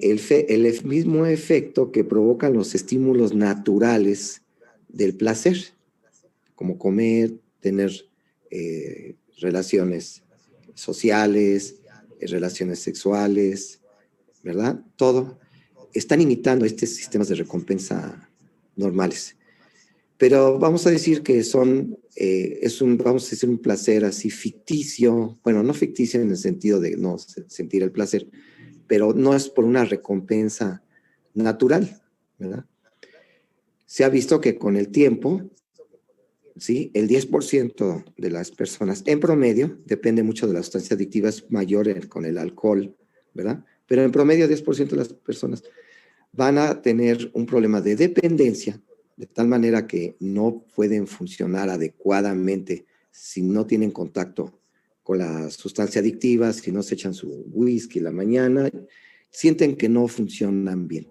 el mismo efecto que provocan los estímulos naturales del placer, como comer, tener relaciones sociales, relaciones sexuales, ¿verdad? Todo. Están imitando estos sistemas de recompensa normales. Pero vamos a decir que vamos a decir un placer así ficticio, bueno, no ficticio en el sentido de no sentir el placer, pero no es por una recompensa natural, ¿verdad? Se ha visto que con el tiempo, ¿sí? El 10% de las personas, en promedio, depende mucho de la sustancia adictiva, es mayor con el alcohol, ¿verdad? Pero en promedio 10% de las personas van a tener un problema de dependencia, de tal manera que no pueden funcionar adecuadamente si no tienen contacto con la sustancia adictiva, si no se echan su whisky en la mañana, sienten que no funcionan bien.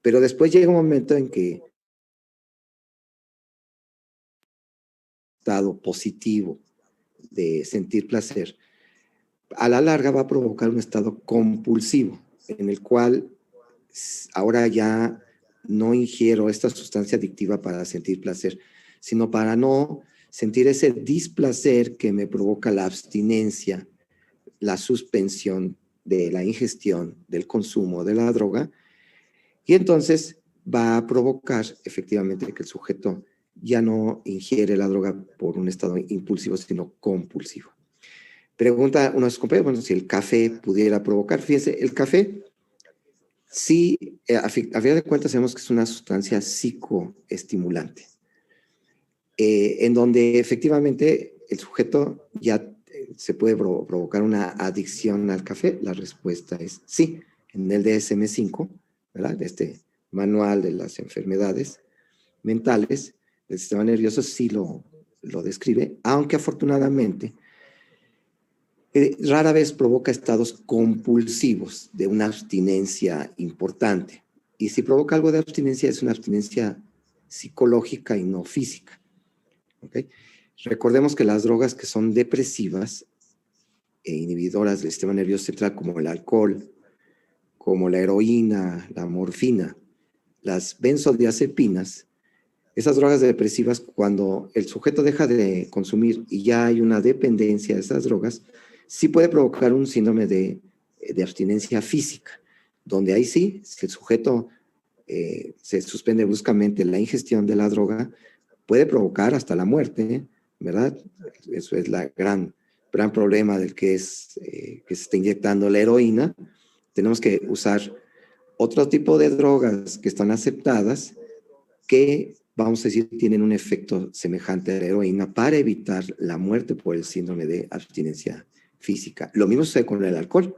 Pero después llega un momento en que estado positivo de sentir placer, a la larga va a provocar un estado compulsivo, en el cual ahora ya no ingiero esta sustancia adictiva para sentir placer, sino para no sentir ese displacer que me provoca la abstinencia, la suspensión de la ingestión, del consumo de la droga, y entonces va a provocar efectivamente que el sujeto ya no ingiere la droga por un estado impulsivo, sino compulsivo. Pregunta uno de sus compañeros, bueno, si el café pudiera provocar. Fíjense, el café sí, a final de cuentas sabemos que es una sustancia psicoestimulante, en donde efectivamente el sujeto ya se puede provocar una adicción al café. La respuesta es sí. En el DSM-5, ¿verdad? De este manual de las enfermedades mentales del sistema nervioso sí lo describe, aunque afortunadamente rara vez provoca estados compulsivos de una abstinencia importante. Y si provoca algo de abstinencia, es una abstinencia psicológica y no física. ¿Okay? Recordemos que las drogas que son depresivas e inhibidoras del sistema nervioso central, como el alcohol, como la heroína, la morfina, las benzodiazepinas, esas drogas depresivas, cuando el sujeto deja de consumir y ya hay una dependencia de esas drogas, sí puede provocar un síndrome de abstinencia física, donde ahí sí, si el sujeto se suspende bruscamente la ingestión de la droga, puede provocar hasta la muerte, ¿verdad? Eso es el gran problema del que se está inyectando la heroína. Tenemos que usar otro tipo de drogas que están aceptadas, que vamos a decir tienen un efecto semejante a la heroína para evitar la muerte por el síndrome de abstinencia física. Lo mismo sucede con el alcohol,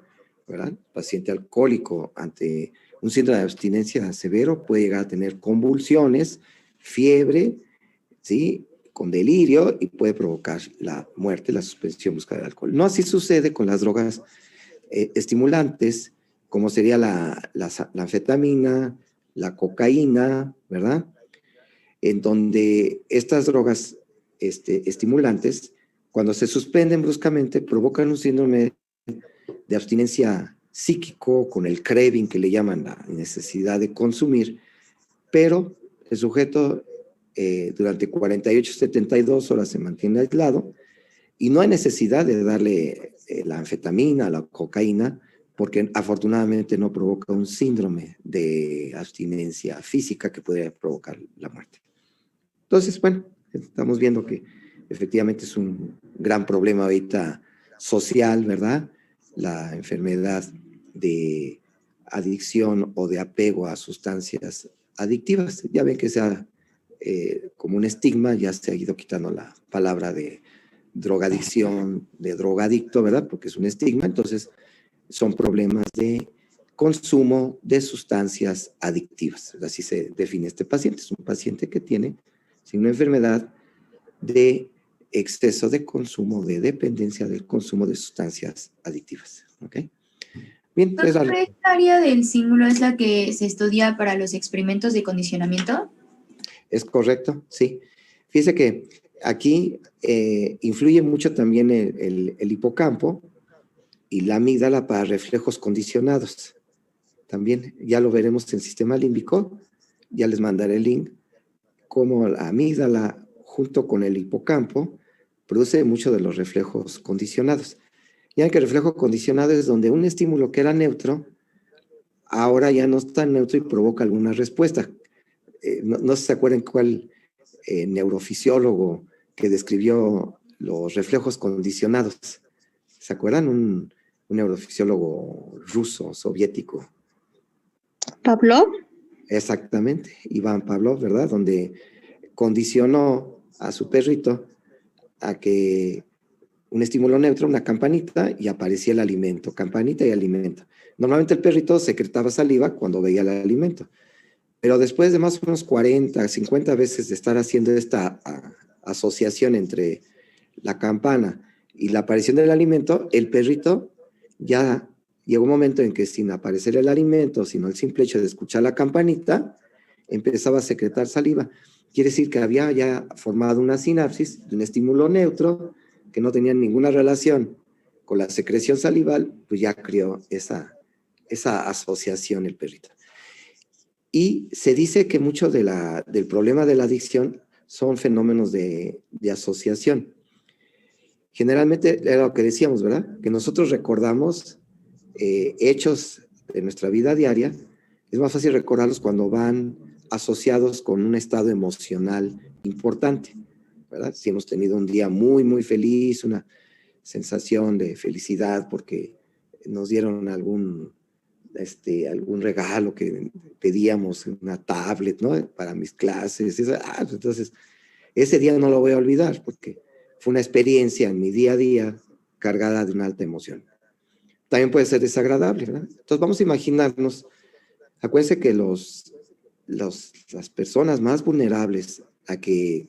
¿verdad? El paciente alcohólico ante un síndrome de abstinencia severo puede llegar a tener convulsiones, fiebre, ¿sí? Con delirio, y puede provocar la muerte, la suspensión brusca del alcohol. No así sucede con las drogas estimulantes, como sería la anfetamina, la cocaína, ¿verdad? En donde estas drogas estimulantes, cuando se suspenden bruscamente, provocan un síndrome de abstinencia psíquico, con el craving que le llaman, la necesidad de consumir, pero el sujeto durante 48, 72 horas se mantiene aislado y no hay necesidad de darle la anfetamina, la cocaína, porque afortunadamente no provoca un síndrome de abstinencia física que puede provocar la muerte. Entonces, bueno, estamos viendo que efectivamente es un gran problema ahorita social, ¿verdad? La enfermedad de adicción o de apego a sustancias adictivas. Ya ven que sea como un estigma, ya se ha ido quitando la palabra de drogadicción, de drogadicto, ¿verdad? Porque es un estigma. Entonces, son problemas de consumo de sustancias adictivas. Así se define este paciente. Es un paciente que tiene una enfermedad de exceso de consumo, de dependencia del consumo de sustancias adictivas. ¿Ok? Bien, Doctor, ¿esta área del cíngulo es la que se estudia para los experimentos de condicionamiento? Es correcto, sí. Fíjese que aquí influye mucho también el hipocampo y la amígdala para reflejos condicionados. también ya lo veremos en el sistema límbico, ya les mandaré el link, cómo la amígdala junto con el hipocampo produce muchos de los reflejos condicionados. Ya que el reflejo condicionado es donde un estímulo que era neutro, ahora ya no está neutro y provoca alguna respuesta. No se acuerdan cuál neurofisiólogo que describió los reflejos condicionados. ¿Se acuerdan? Un neurofisiólogo ruso, soviético. ¿Pavlov? Exactamente, Iván Pavlov, ¿verdad? Donde condicionó a su perrito a que un estímulo neutro, una campanita, y aparecía el alimento, campanita y alimento. Normalmente el perrito secretaba saliva cuando veía el alimento, pero después de más o menos 40, 50 veces de estar haciendo esta asociación entre la campana y la aparición del alimento, el perrito ya llegó un momento en que sin aparecer el alimento, sino el simple hecho de escuchar la campanita, empezaba a secretar saliva. Quiere decir que había ya formado una sinapsis de un estímulo neutro que no tenía ninguna relación con la secreción salival, pues ya creó esa asociación el perrito. Y se dice que mucho del problema de la adicción son fenómenos de asociación. Generalmente era lo que decíamos, ¿verdad? Que nosotros recordamos hechos de nuestra vida diaria. Es más fácil recordarlos cuando van asociados con un estado emocional importante, ¿verdad? Si hemos tenido un día muy, muy feliz, una sensación de felicidad porque nos dieron algún regalo que pedíamos, una tablet, ¿no? Para mis clases. Entonces, ese día no lo voy a olvidar porque fue una experiencia en mi día a día cargada de una alta emoción. También puede ser desagradable, ¿verdad? Entonces, vamos a imaginarnos, acuérdense que las personas más vulnerables a que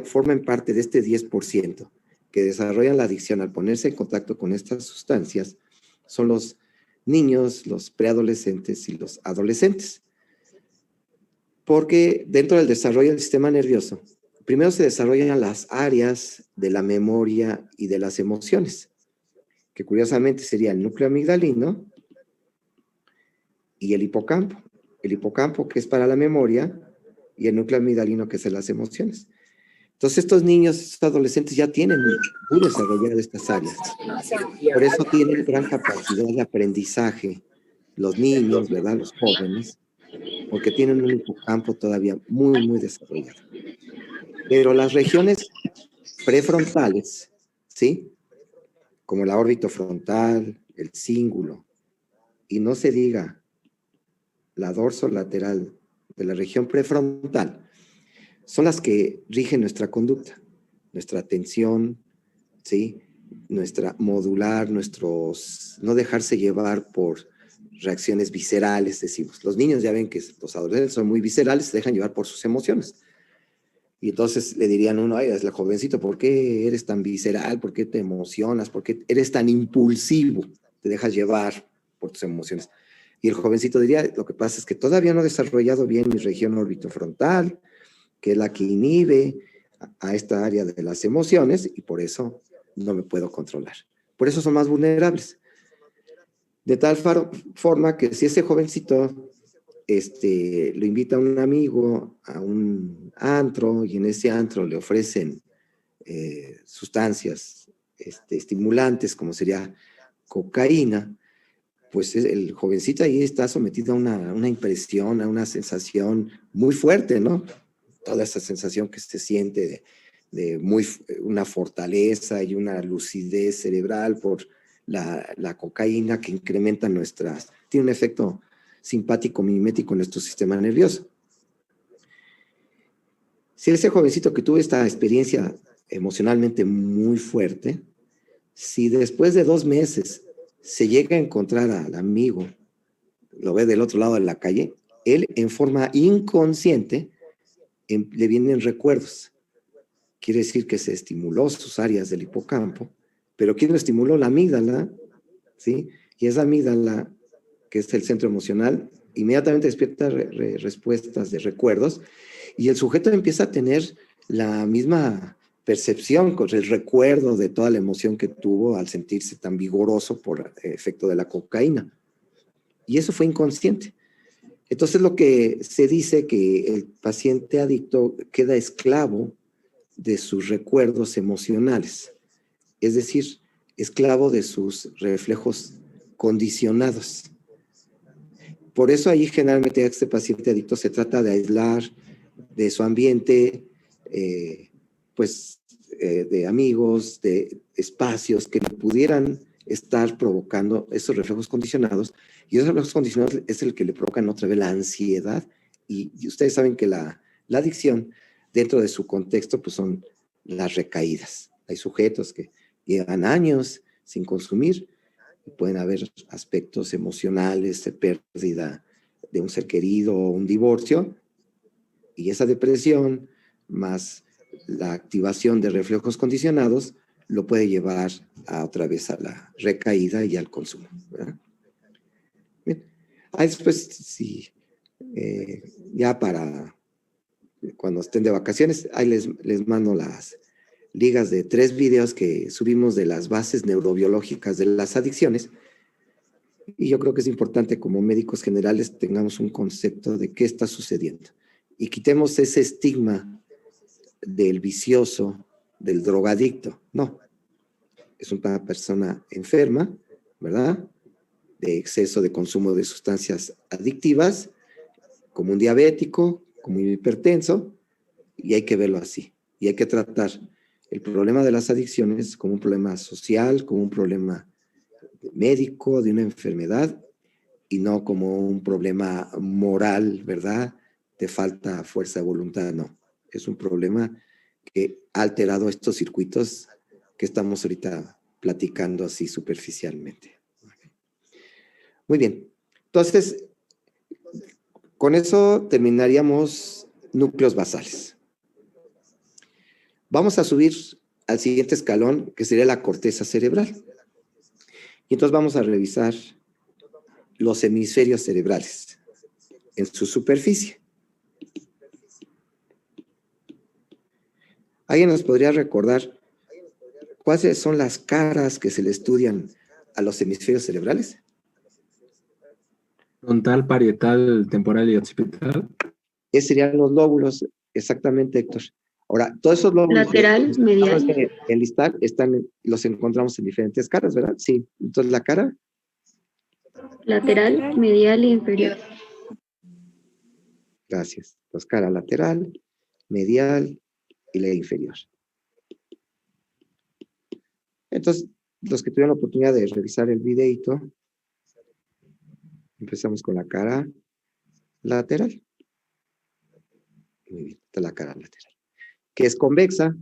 formen parte de este 10% que desarrollan la adicción al ponerse en contacto con estas sustancias son los niños, los preadolescentes y los adolescentes. Porque dentro del desarrollo del sistema nervioso, primero se desarrollan las áreas de la memoria y de las emociones, que curiosamente sería el núcleo amigdalino y el hipocampo. El hipocampo que es para la memoria y el núcleo amigdalino que es de las emociones. Entonces estos niños, estos adolescentes ya tienen muy desarrolladas estas áreas. Por eso tienen gran capacidad de aprendizaje los niños, ¿verdad? Los jóvenes, porque tienen un hipocampo todavía muy, muy desarrollado. Pero las regiones prefrontales, ¿sí? Como la órbita frontal, el cíngulo, y no se diga la dorsolateral de la región prefrontal, son las que rigen nuestra conducta, nuestra atención, ¿sí? Nuestra modular, no dejarse llevar por reacciones viscerales, decimos. Los niños ya ven que los adolescentes son muy viscerales, se dejan llevar por sus emociones. Y entonces le dirían a uno, ay, es la jovencito, ¿por qué eres tan visceral? ¿Por qué te emocionas? ¿Por qué eres tan impulsivo? Te dejas llevar por tus emociones. Y el jovencito diría, lo que pasa es que todavía no he desarrollado bien mi región orbitofrontal, que es la que inhibe a esta área de las emociones, y por eso no me puedo controlar. Por eso son más vulnerables. De tal forma que si ese jovencito lo invita a un amigo a un antro y en ese antro le ofrecen sustancias estimulantes como sería cocaína, pues el jovencito ahí está sometido a una impresión, a una sensación muy fuerte, ¿no? Toda esa sensación que se siente de una fortaleza y una lucidez cerebral por la cocaína que incrementa tiene un efecto simpático mimético en nuestro sistema nervioso. Si ese jovencito que tuvo esta experiencia emocionalmente muy fuerte, si después de 2 meses se llega a encontrar al amigo, lo ve del otro lado de la calle, él en forma inconsciente le vienen recuerdos. Quiere decir que se estimuló sus áreas del hipocampo, pero ¿quién lo estimuló? La amígdala, ¿sí? Y esa amígdala, que es el centro emocional, inmediatamente despierta respuestas de recuerdos y el sujeto empieza a tener la misma percepción con el recuerdo de toda la emoción que tuvo al sentirse tan vigoroso por efecto de la cocaína. Y eso fue inconsciente. Entonces lo que se dice que el paciente adicto queda esclavo de sus recuerdos emocionales, es decir, esclavo de sus reflejos condicionados. Por eso ahí generalmente a este paciente adicto se trata de aislar de su ambiente, de amigos, de espacios que pudieran estar provocando esos reflejos condicionados, y esos reflejos condicionados es el que le provocan otra vez la ansiedad, y ustedes saben que la adicción, dentro de su contexto, pues son las recaídas. Hay sujetos que llevan años sin consumir, y pueden haber aspectos emocionales de pérdida de un ser querido o un divorcio, y esa depresión más la activación de reflejos condicionados lo puede llevar otra vez a la recaída y al consumo, ¿verdad? Bien. Después, sí, ya para cuando estén de vacaciones, ahí les mando las ligas de 3 videos que subimos de las bases neurobiológicas de las adicciones. Y yo creo que es importante como médicos generales tengamos un concepto de qué está sucediendo y quitemos ese estigma del vicioso, del drogadicto. No, es una persona enferma, ¿verdad? De exceso de consumo de sustancias adictivas, como un diabético, como un hipertenso, y hay que verlo así. Y hay que tratar el problema de las adicciones como un problema social, como un problema médico, de una enfermedad, y no como un problema moral, ¿verdad? De falta fuerza de voluntad, no. Es un problema que ha alterado estos circuitos que estamos ahorita platicando así superficialmente. Muy bien. Entonces, con eso terminaríamos núcleos basales. Vamos a subir al siguiente escalón, que sería la corteza cerebral. Y entonces vamos a revisar los hemisferios cerebrales en su superficie. ¿Alguien nos podría recordar cuáles son las caras que se le estudian a los hemisferios cerebrales? Frontal, parietal, temporal y occipital. Esos serían los lóbulos, exactamente, Héctor. Ahora, todos esos lóbulos Lateral, que medial. de enlistar los encontramos en diferentes caras, ¿verdad? Sí. Entonces, la cara. Lateral, medial e inferior. Gracias. Los cara lateral, medial y la inferior. Entonces, los que tuvieron la oportunidad de revisar el videito, empezamos con la cara lateral. Muy bien, esta es la cara lateral, que es convexa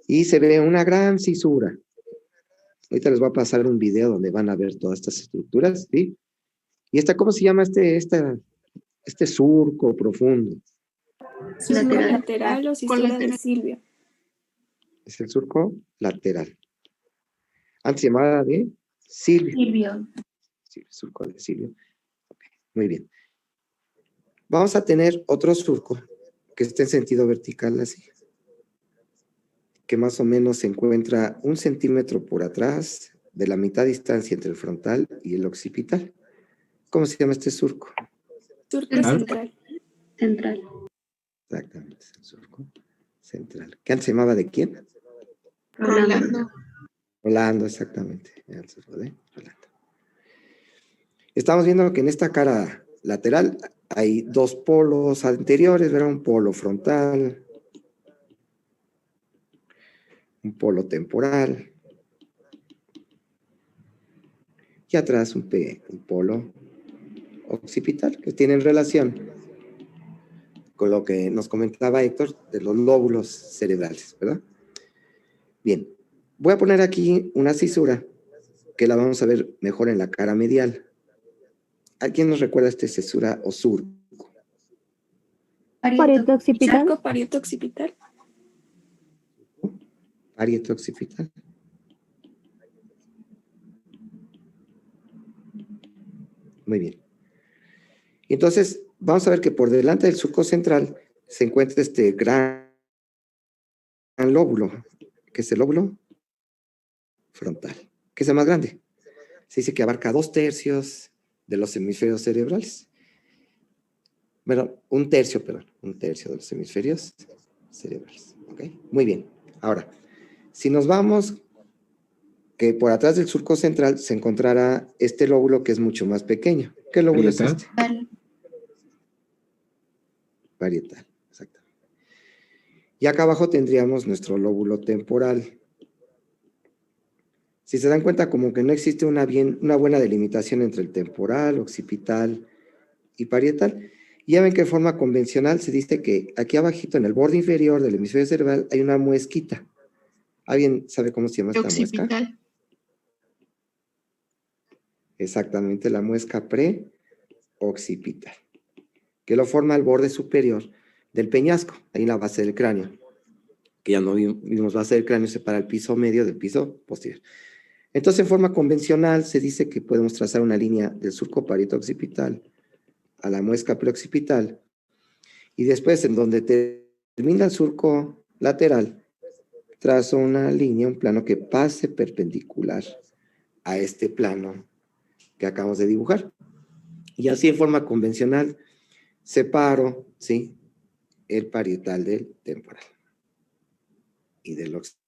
y se ve una gran cisura. Ahorita les voy a pasar un video donde van a ver todas estas estructuras, ¿sí? Y esta, ¿cómo se llama este surco profundo? Lateral o cisura de Silvio. Es el surco lateral. Antes se llamaba de Silvio. Sí, el surco de Silvio. Okay, muy bien. Vamos a tener otro surco que esté en sentido vertical así, que más o menos se encuentra 1 centímetro por atrás de la mitad de distancia entre el frontal y el occipital. ¿Cómo se llama este surco? Surco central. Central. Exactamente, es el surco central. ¿Qué antes se llamaba de quién? Rolando. Rolando, exactamente. El surco de Rolando. Estamos viendo que en esta cara lateral hay 2 polos anteriores, ¿verdad? Un polo frontal, un polo temporal, y atrás un polo occipital, que tienen relación con lo que nos comentaba Héctor de los lóbulos cerebrales, ¿verdad? Bien, voy a poner aquí una cisura que la vamos a ver mejor en la cara medial. ¿A quién nos recuerda esta cisura o surco? Parieto occipital. Surco parieto occipital. Parieto occipital. Muy bien. Entonces, vamos a ver que por delante del surco central se encuentra este gran lóbulo, que es el lóbulo frontal, que es el más grande. Se dice que abarca 2/3 de los hemisferios cerebrales. Bueno, un tercio de los hemisferios cerebrales. ¿Ok? Muy bien. Ahora, si nos vamos, que por atrás del surco central se encontrará este lóbulo que es mucho más pequeño. ¿Qué lóbulo es Parietal. este? Vale. Parietal, exactamente. Y acá abajo tendríamos nuestro lóbulo temporal. Si se dan cuenta, como que no existe una buena delimitación entre el temporal, occipital y parietal. Y ya ven que de forma convencional se dice que aquí abajito, en el borde inferior del hemisferio cerebral, hay una muesquita. ¿Alguien sabe cómo se llama esta muesca? Occipital. Exactamente, la muesca preoccipital, que lo forma el borde superior del peñasco, ahí en la base del cráneo, que ya no vimos base del cráneo, separa el piso medio del piso posterior. Entonces, en forma convencional, se dice que podemos trazar una línea del surco parieto-occipital a la muesca preoccipital, y después, en donde termina el surco lateral, trazo una línea, un plano que pase perpendicular a este plano que acabamos de dibujar. Y así, en forma convencional, separo, ¿sí?, el parietal del temporal y del occipital.